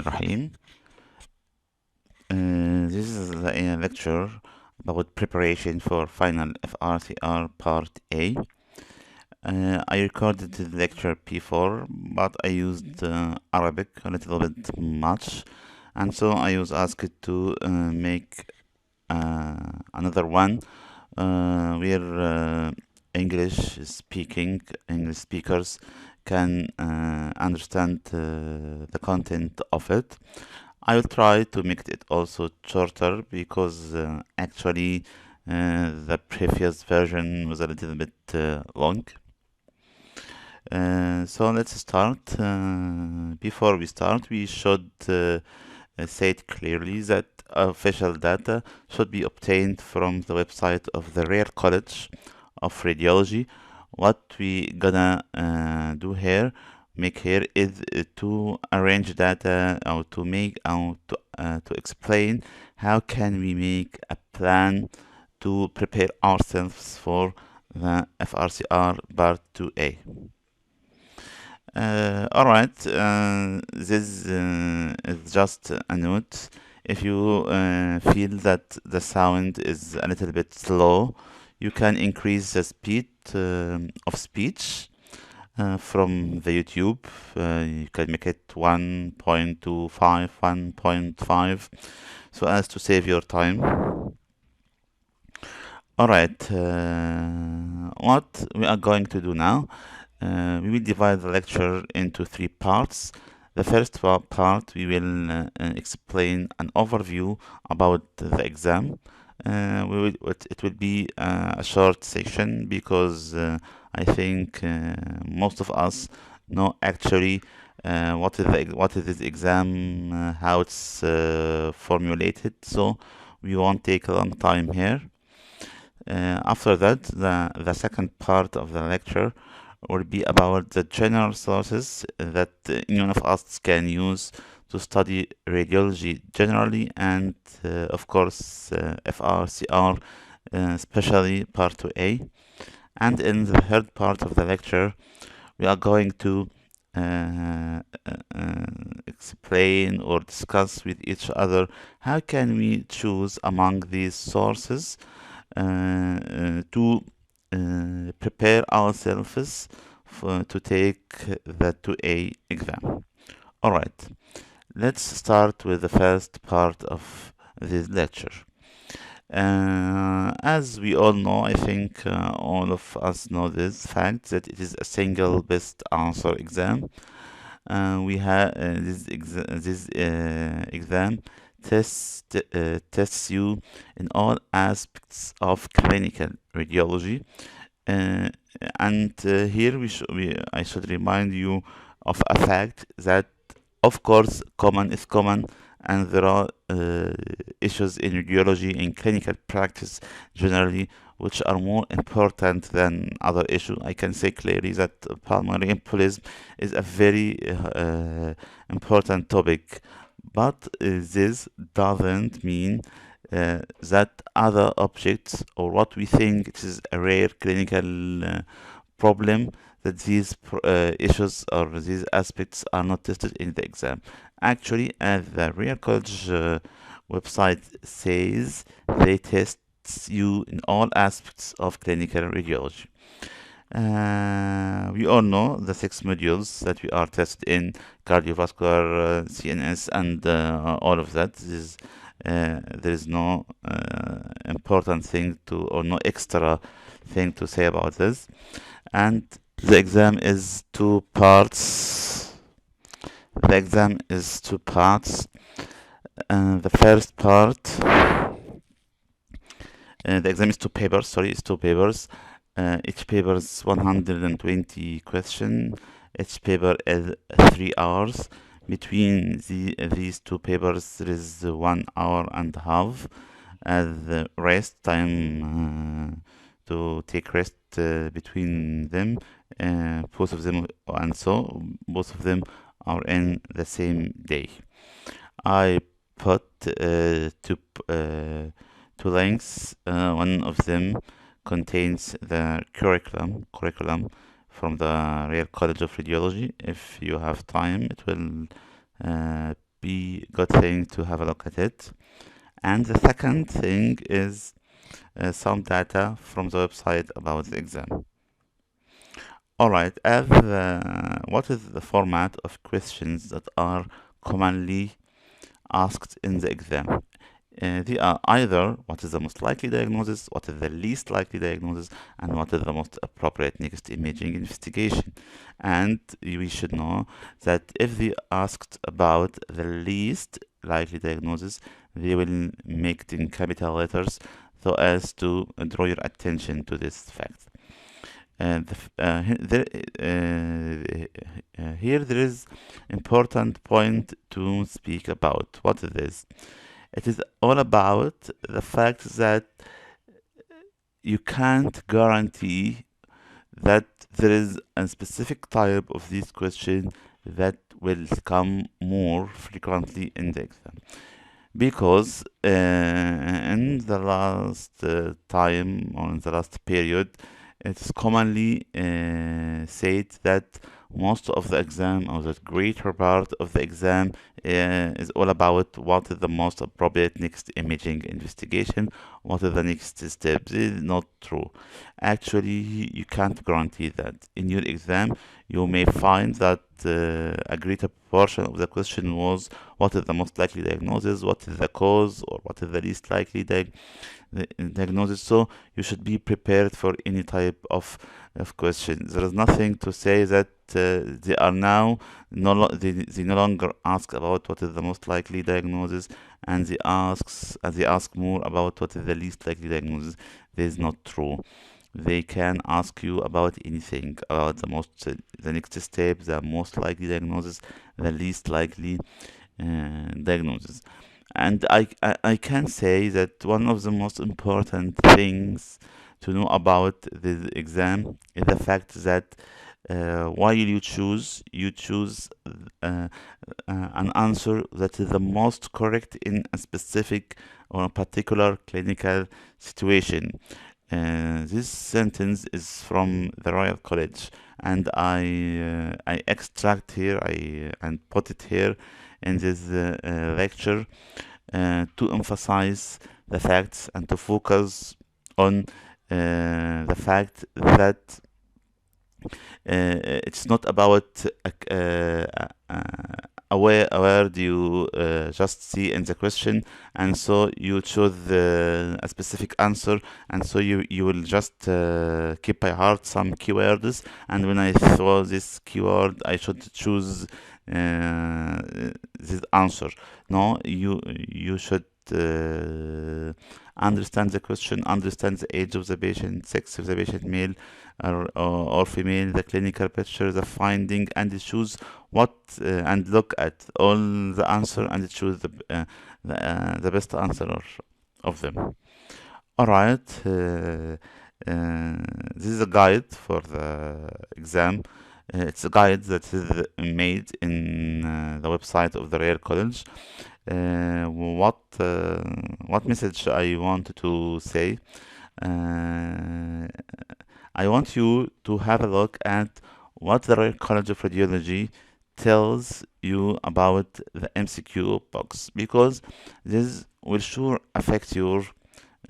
Rahim. This is a lecture about preparation for final FRCR Part A. I recorded the lecture before, but I used Arabic a little bit much, and so I was asked to make another one where English speakers can understand the content of it. I will try to make it also shorter because actually the previous version was a little bit long. So let's start. Before we start, we should say it clearly that official data should be obtained from the website of the Royal College of Radiology. What we gonna make here is to arrange data or to explain how can we make a plan to prepare ourselves for the FRCR Part 2A. Alright, this is just a note. If you feel that the sound is a little bit slow, you can increase the speed of speech from the YouTube. You can make it 1.25, 1.5, so as to save your time. Alright, what we are going to do now, we will divide the lecture into 3 parts. The first part, we will explain an overview about the exam. It will be a short section because I think most of us know actually what is this exam, how it's formulated. So we won't take a long time here. After that, the second part of the lecture will be about the general sources that any one of us can use to study radiology generally, and of course FRCR, especially Part 2A. And in the third part of the lecture, we are going to explain or discuss with each other how can we choose among these sources to prepare ourselves to take the 2A exam. Alright, let's start with the first part of this lecture. As we all know, I think all of us know this fact that it is a single best answer exam. We have this exam tests you in all aspects of clinical radiology, and here I should remind you of a fact that, of course, common is common, and there are issues in radiology in clinical practice generally which are more important than other issues. I can say clearly that pulmonary embolism is a very important topic, but this doesn't mean that other objects, or what we think it is a rare clinical problem, that these issues or these aspects are not tested in the exam. Actually, as the Royal College website says, they test you in all aspects of clinical radiology. We all know the 6 modules that we are tested in: cardiovascular, CNS, and all of that. There is no important thing or no extra thing to say about this. And the exam is 2 parts. The first part, the exam is 2 papers. It's 2 papers. Each paper is 120 questions. Each paper is 3 hours. Between these 2 papers, there is 1 hour and a half as the rest time to take rest between them. Both of them, and so both of them are in the same day. I put two links. One of them contains the curriculum from the Royal College of Radiology. If you have time, it will be good thing to have a look at it. And the second thing is some data from the website about the exam. Alright, as what is the format of questions that are commonly asked in the exam? They are either what is the most likely diagnosis, what is the least likely diagnosis, and what is the most appropriate next imaging investigation. And we should know that if they asked about the least likely diagnosis, they will make it in capital letters so as to draw your attention to this fact. Here there is important point to speak about. What is this? It is all about the fact that you can't guarantee that there is a specific type of this question that will come more frequently in the exam. Because in the last time or in the last period, it's commonly said that most of the exam or the greater part of the exam is all about what is the most appropriate next imaging investigation, what is the next step. This is not true. Actually, you can't guarantee that. In your exam, you may find that a greater portion of the question was what is the most likely diagnosis, what is the cause, or what is the least likely diagnosis. So you should be prepared for any type of question. There is nothing to say that they are now they no longer ask about what is the most likely diagnosis, and they ask more about what is the least likely diagnosis. This is not true. They can ask you about anything, about the next step, the most likely diagnosis, the least likely diagnosis. And I can say that one of the most important things to know about the exam is the fact that while you choose an answer that is the most correct in a specific or a particular clinical situation. This sentence is from the Royal College, and I extract here and put it here in this lecture to emphasize the facts and to focus on the fact that it's not about where do you just see in the question, and so you choose a specific answer, and so you will just keep by heart some keywords, and when I saw this keyword I should choose this answer. No, you should understand the question, understand the age of the patient, sex of the patient, male or female, the clinical picture, the finding, and choose what and look at all the answer and choose the best answer of them. All right. This is a guide for the exam. It's a guide that is made in the website of the Royal College. What message I want to say? I want you to have a look at what the Royal College of Radiology tells you about the MCQ box, because this will sure affect your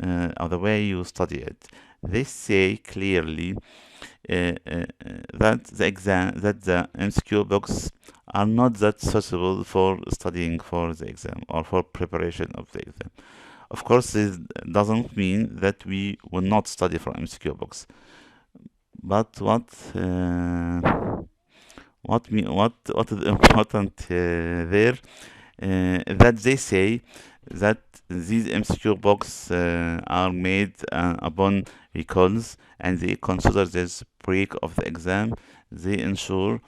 or the way you study it. They say clearly that the MCQ box are not that suitable for studying for the exam or for preparation of the exam. Of course, this doesn't mean that we will not study for MCQ box, but what is important there that they say that these MCQ box are made upon recalls, and they consider this break of the exam. They ensure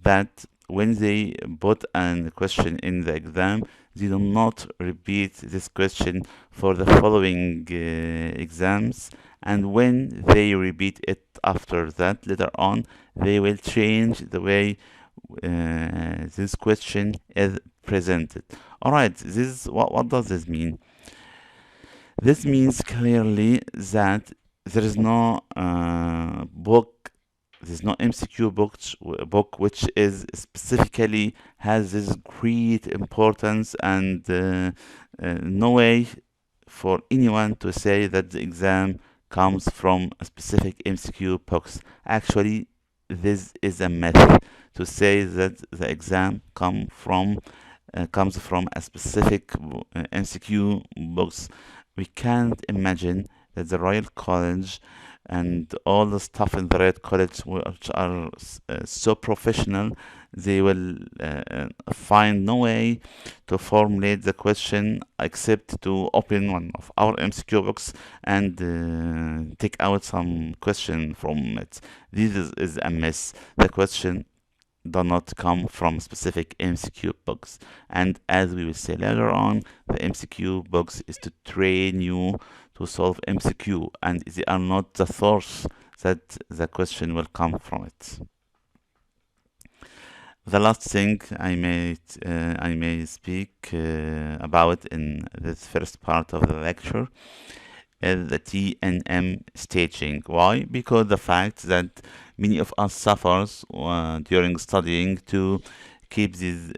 that when they put a question in the exam, they do not repeat this question for the following exams, and when they repeat it after that later on, they will change the way this question is presented. All right, this is what does this mean? This means clearly that there is no book there's no MCQ book which is specifically has this great importance, and no way for anyone to say that the exam comes from a specific MCQ box. Actually, this is a myth to say that the exam comes from a specific MCQ box. We can't imagine that the Royal College and all the stuff in the Royal College, which are so professional, they will find no way to formulate the question except to open one of our MCQ books and take out some question from it. This is a mess. The question do not come from specific MCQ books. And as we will say later on, the MCQ box is to train you to solve MCQ, and they are not the source that the question will come from it. The last thing I may speak about in this first part of the lecture is the TNM staging. Why? Because the fact that many of us suffers during studying to keep these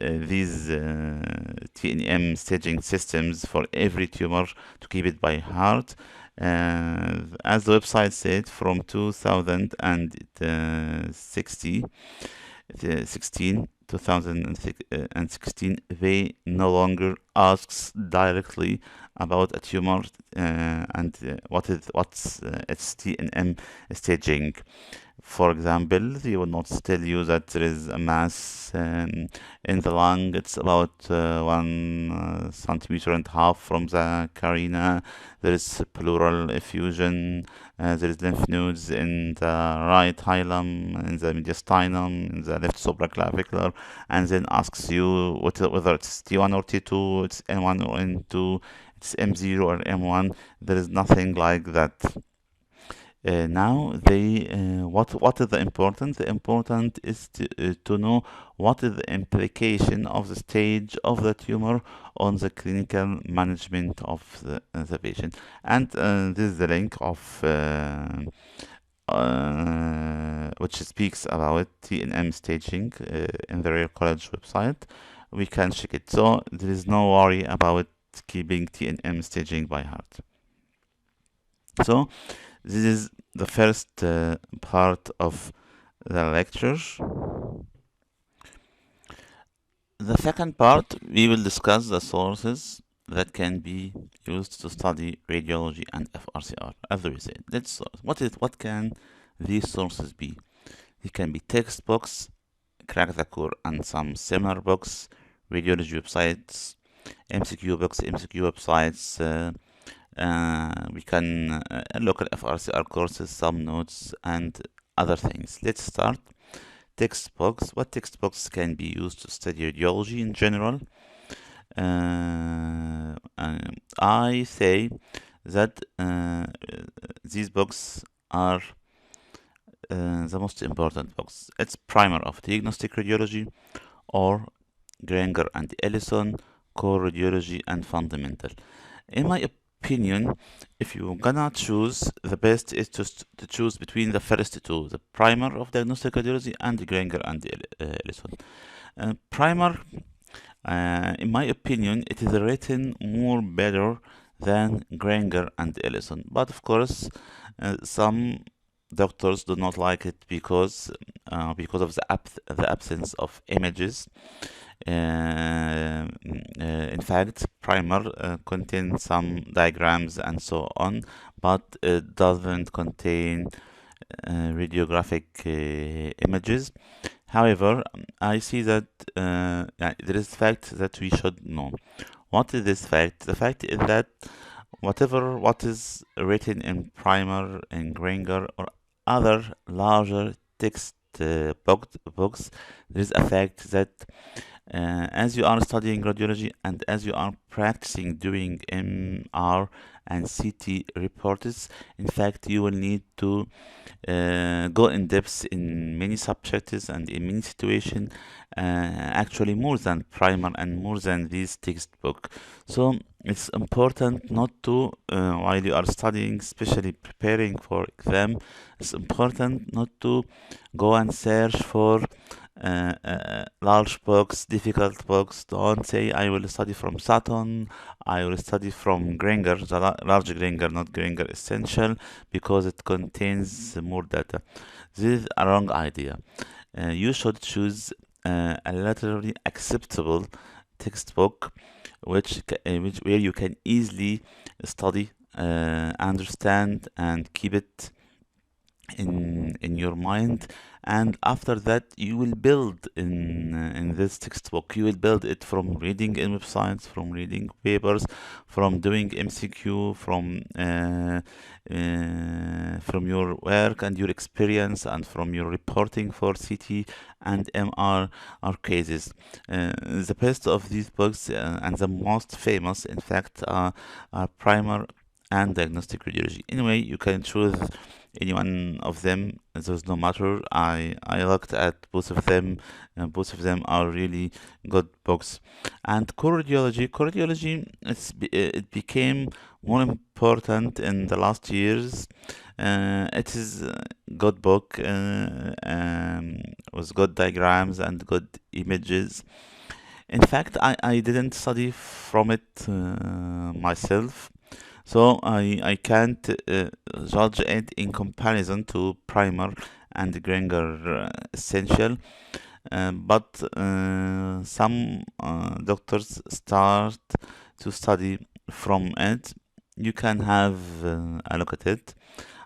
TNM staging systems for every tumor, to keep it by heart. As the website said, from 2016, they no longer asks directly about a tumor and what's its TNM staging. For example, they will not tell you that there is a mass in the lung. It's about 1.5 cm from the carina. There is pleural effusion. There is lymph nodes in the right hilum, in the mediastinum, in the left supraclavicular, and then asks you whether it's T1 or T2, it's N1 or N2, it's M0 or M1. There is nothing like that. Now what is the important? The important is to know what is the implication of the stage of the tumor on the clinical management of the patient. And this is the link of which speaks about TNM staging in the Royal College website. We can check it. So there is no worry about keeping TNM staging by heart. So this is the first part of the lecture. The second part, we will discuss the sources that can be used to study radiology and FRCR. As we said, what can these sources be? They can be textbooks, Crack the Core and some similar books, radiology websites, MCQ books, MCQ websites. We can look at FRCR courses, some notes, and other things. Let's start. Textbooks. What textbooks can be used to study radiology in general? I say that these books are the most important books. It's Primer of Diagnostic Radiology, or Granger and Ellison, Core Radiology, and Fundamental. In my opinion, if you're gonna choose, the best is to choose between the first two, the Primer of Diagnostic Radiology and Granger and Ellison. Primer, in my opinion, it is written more better than Granger and Ellison, but of course, some doctors do not like it because of the absence of images. In fact, Primer contains some diagrams and so on, but it doesn't contain radiographic images. However, I see that there is fact that we should know. What is this fact? The fact is that what is written in Primer, in Granger, or other larger text books, there is a fact that as you are studying radiology and as you are practicing doing MR and CT reports. In fact, you will need to go in depth in many subjects and in many situations, actually more than primer and more than this textbook. So it's important not to, while you are studying, especially preparing for exam, it's important not to go and search for large books, difficult books. Don't say, I will study from Sutton, I will study from Granger, the large Granger, not Granger Essential, because it contains more data. This is a wrong idea. You should choose a literally acceptable textbook, which where you can easily study, understand, and keep it in your mind. And after that, you will build in this textbook. You will build it from reading in websites, from reading papers, from doing MCQ, from your work and your experience, and from your reporting for CT and MR cases. The best of these books, and the most famous, in fact, are primer and diagnostic radiology. Anyway, you can choose any one of them. There's no matter. I looked at both of them. Both of them are really good books. And core radiology, it became more important in the last years. It is a good book, with good diagrams and good images. In fact, I didn't study from it myself, so I can't judge it in comparison to primer and Granger Essential. But some doctors start to study from it. You can have a look at it.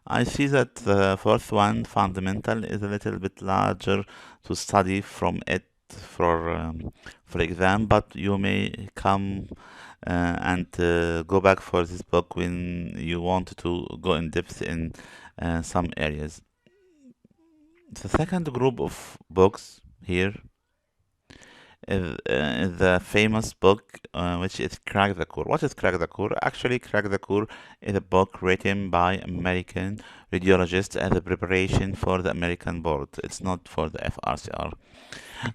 I see that the fourth one, fundamental, is a little bit larger to study from it for exam, but you may come and go back for this book when you want to go in depth in some areas. The second group of books here is the famous book, which is Crack the Core. What is Crack the Core? Actually, Crack the Core is a book written by American radiologists as a preparation for the American board. It's not for the FRCR.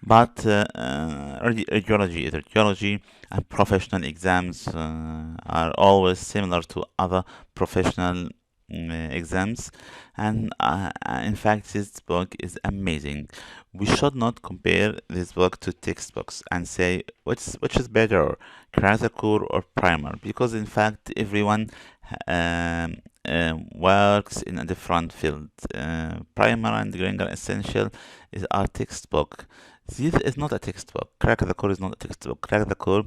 But radiology is radiology, and professional exams are always similar to other professional exams. And in fact, this book is amazing. We should not compare this book to textbooks and say which is better, Crack or Primer, because in fact everyone works in a different field. Primer and Granger Essential is our textbook. This is not a textbook. Crack the Core is not a textbook. Crack the Core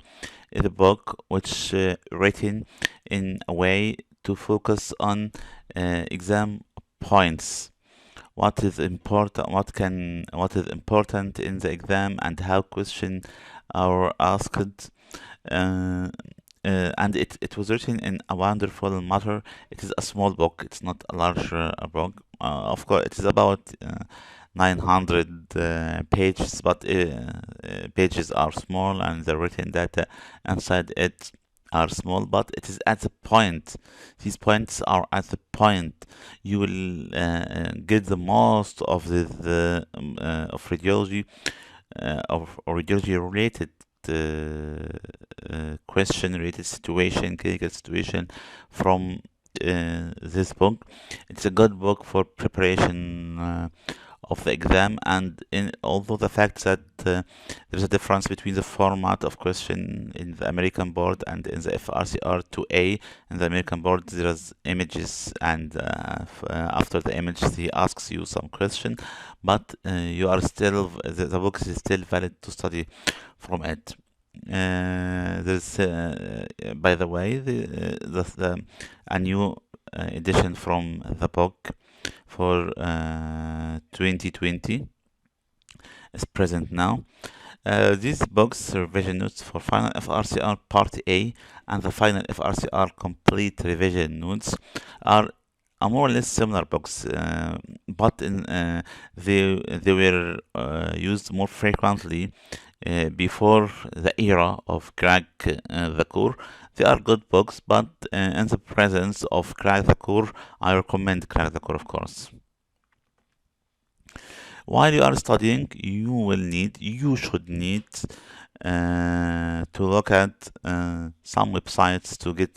is a book which written in a way to focus on exam points. What is important? What is important in the exam, and how questions are asked. Uh, and it was written in a wonderful matter. It is a small book. It's not a large book. Of course, it is about 900 pages, but pages are small, and the written data inside it are small, but it is at the point. These points are at the point. You will get the most of of radiology, or radiology related question, related situation, clinical situation from this book. It's a good book for preparation of the exam, and although the fact that there's a difference between the format of question in the American board and in the FRCR 2A. In the American board, there's images, and after the image, he asks you some question, but you are still the book is still valid to study from it. There's, by the way, a new edition from the book for 2020 is present now. These books, revision notes for final FRCR Part A and the final FRCR complete revision notes, are more or less similar books, but they were used more frequently before the era of Crack the Core. They are good books, but in the presence of Crack the Core, I recommend Crack the Core, of course. While you are studying, you should need to look at some websites to get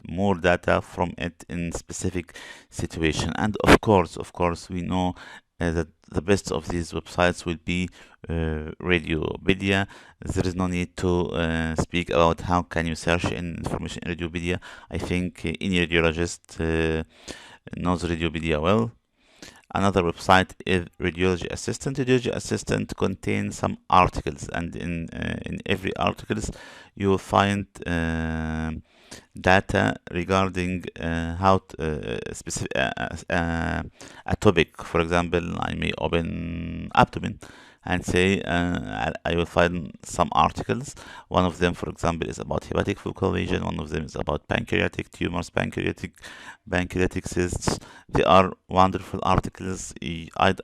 more data from it in specific situation. And of course, we know that the best of these websites will be Radiopedia. There is no need to speak about how can you search in information in Radiopedia. I think any radiologist knows Radiopedia well. Another website is Radiology Assistant. Radiology Assistant contains some articles, and in every articles you will find data regarding how specific a topic. For example, I may open abdomen and say I will find some articles. One of them, for example, is about hepatic focal lesion. One of them is about pancreatic tumors, pancreatic cysts. They are wonderful articles. I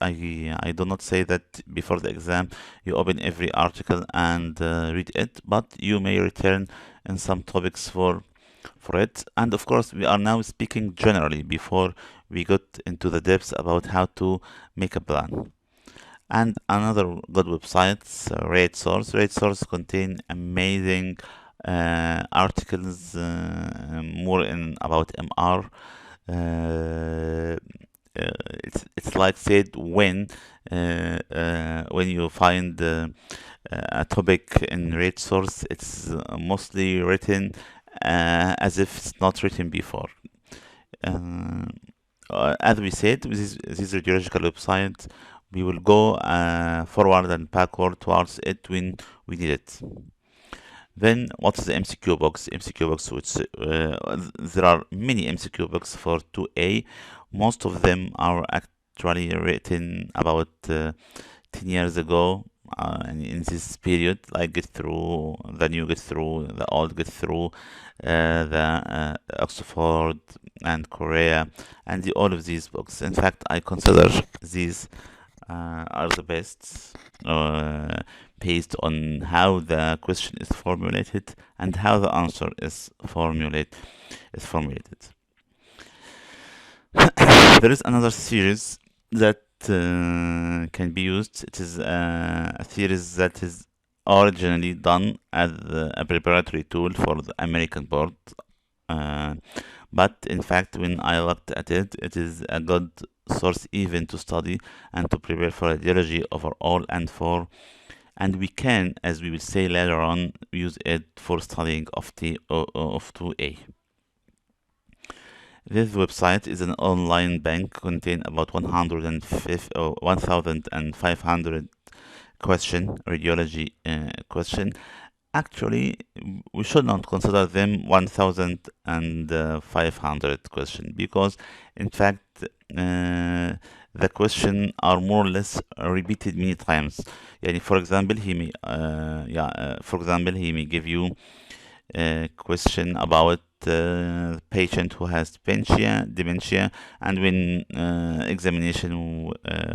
do not say that before the exam you open every article and read it, but you may return in some topics for it. And of course, we are now speaking generally before we got into the depths about how to make a plan. And another good website, Rate Source. Rate Source contain amazing articles, more in about MR. It's like said when you find a topic in Rate Source, it's mostly written as if it's not written before. As we said, with this radiological website, we will go forward and backward towards it when we need it. Then, what is the MCQ box? MCQ box, which there are many MCQ boxes for 2A. Most of them are actually written about 10 years ago. In this period, like get through the new, get through the old, get through the Oxford and Korea, and all of these books. In fact, I consider these are the best based on how the question is formulated and how the answer is formulated. There is another series that can be used. It is a series that is originally done as a preparatory tool for the American board. But in fact, when I looked at it, it is a good source even to study and to prepare for radiology overall, and we can, as we will say later on, use it for studying of 2A. This website is an online bank containing about 1,500 radiology question. Actually, we should not consider them 1,500 questions, because in fact the question are more or less repeated many times. For example, he may give you a question about patient who has dementia, and when examination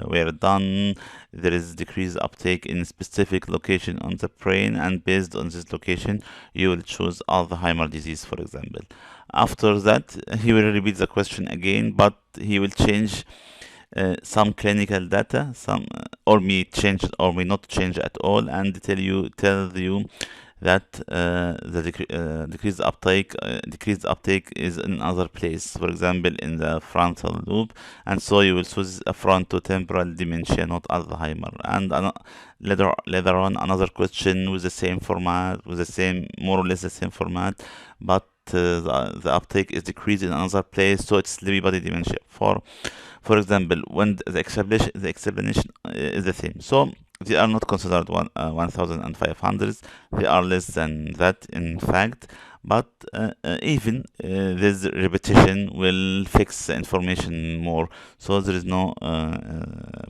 were done, there is decreased uptake in specific location on the brain, and based on this location, you will choose Alzheimer's disease, for example. After that, he will repeat the question again, but he will change some clinical data, or may change it or may not change at all, and tell you that the decreased uptake is in other place, for example in the frontal lobe, and so you will choose a frontotemporal dementia, not Alzheimer. And later on, another question with the same format, more or less the same format, but the uptake is decreased in another place, so it's Lewy body dementia. For example, when the explanation is the same. So they are not considered 1,500. They are less than that, in fact. But even this repetition will fix the information more, so there is no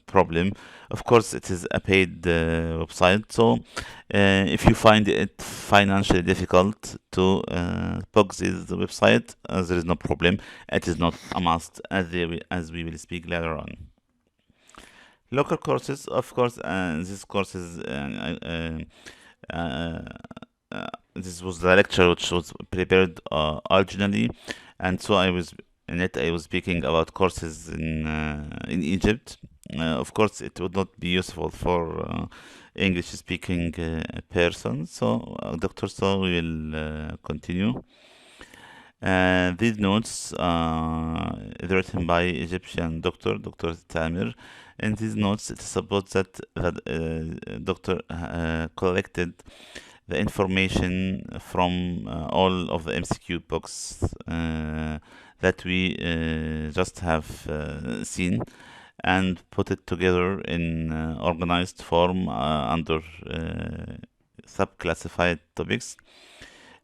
problem. Of course, it is a paid website, so if you find it financially difficult to book this website, there is no problem. It is not a must, as we will speak later on. Local courses, of course, these courses, uh, uh, this was the lecture which was prepared originally, and so I was in it. I was speaking about courses in Egypt. Of course, it would not be useful for English-speaking person. So, Doctor, so we will continue. These notes written by Egyptian doctor, Dr. Tamir. In these notes, it is supposed that doctor collected the information from all of the MCQ box that we just have seen and put it together in organized form under sub-classified topics.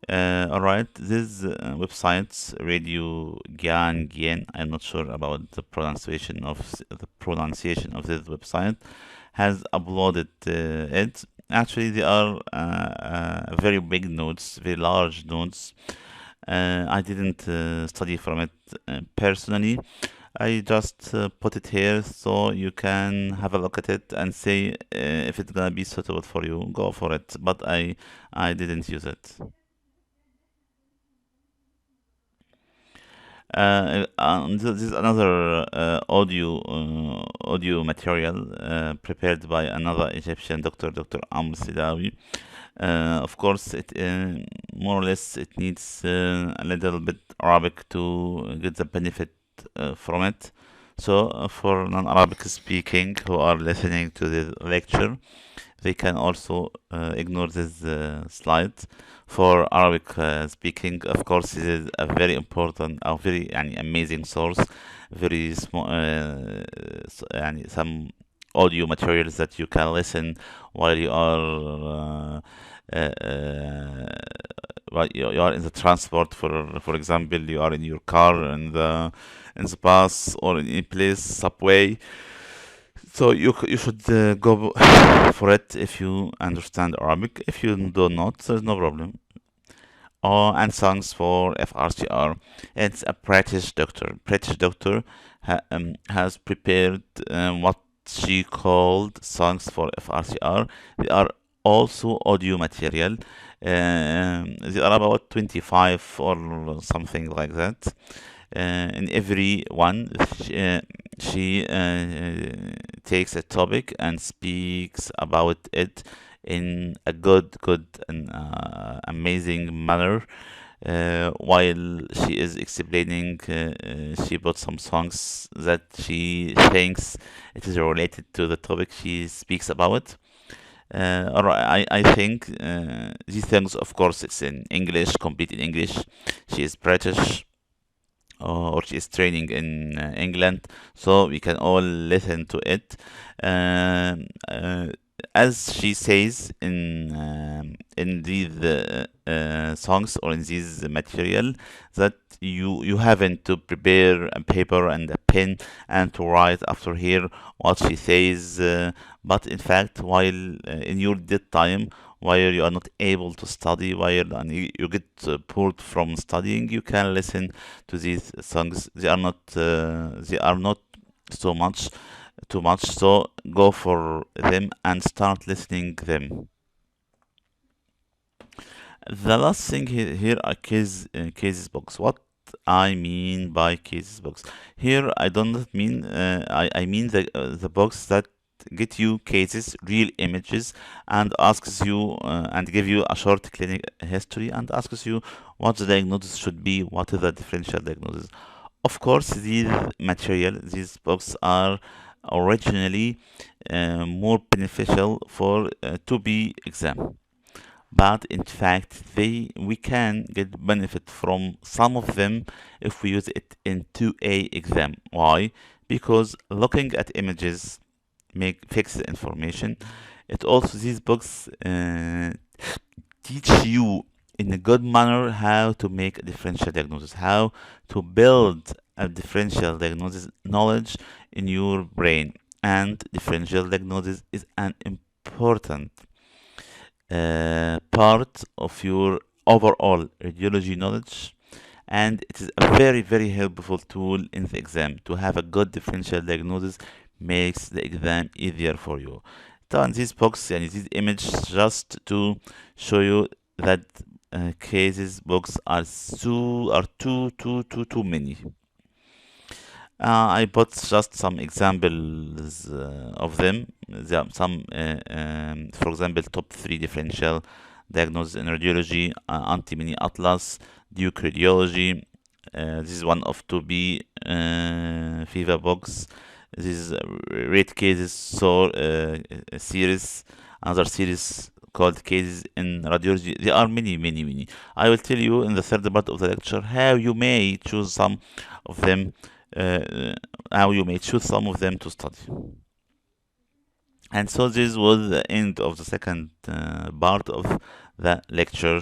All right, this website's Radio Gyan Gyan. I'm not sure about the pronunciation of this website. Has uploaded it. Actually, they are very big notes, very large notes. I didn't study from it personally. I just put it here so you can have a look at it and say if it's gonna be suitable for you. Go for it. But I didn't use it. This is another audio material prepared by another Egyptian doctor, Dr. Amr Sidawi. Of course, it more or less it needs a little bit Arabic to get the benefit from it. So, for non-Arabic speaking who are listening to the lecture, they can also ignore this slide. For Arabic speaking, of course, it is a very important, a very يعني, amazing source. Very small, يعني, some audio materials that you can listen while you are you are in the transport. For example, you are in your car in the bus or in any place, subway. So you should go for it if you understand Arabic. If you do not, there's no problem. And songs for FRCR. It's a British doctor. British doctor has prepared what she called songs for FRCR. They are also audio material. They are about 25 or something like that. In every one, she takes a topic and speaks about it in a good and amazing manner. While she is explaining, she put some songs that she thinks it is related to the topic she speaks about. I think these things, of course, it's in English, complete in English. She is British, or she is training in England, so we can all listen to it. Um, uh, as she says in these songs or in these material, that you haven't to prepare a paper and a pen and to write after here what she says, but in fact, while in your dead time, while you are not able to study, while and you get bored from studying, you can listen to these songs. They are not so much too much. So go for them and start listening them. The last thing here are cases box. What I mean by cases box here, I do not mean I mean the box that get you cases, real images, and asks you and give you a short clinic history and asks you what the diagnosis should be, what is the differential diagnosis. Of course, these books are originally more beneficial for 2B exam, but in fact, we can get benefit from some of them if we use it in 2A exam. Why? Because looking at images make fix the information. It also these books teach you in a good manner how to make a differential diagnosis, how to build a differential diagnosis knowledge in your brain. And differential diagnosis is an important part of your overall radiology knowledge, and it is a very helpful tool in the exam to have a good differential diagnosis makes the exam easier for you. طبعا these box يعني these images just to show you that cases box are too many. I put just some examples of them. There are some, for example, top 3 differential diagnosis in radiology, anti-mini atlas, Duke radiology. This is one of 2B FIVA box. This is rate cases, so a series, another series called cases in radiology. There are many. I will tell you in the third part of the lecture how you may choose some of them, uh, how you may choose some of them to study. And so this was the end of the second part of the lecture.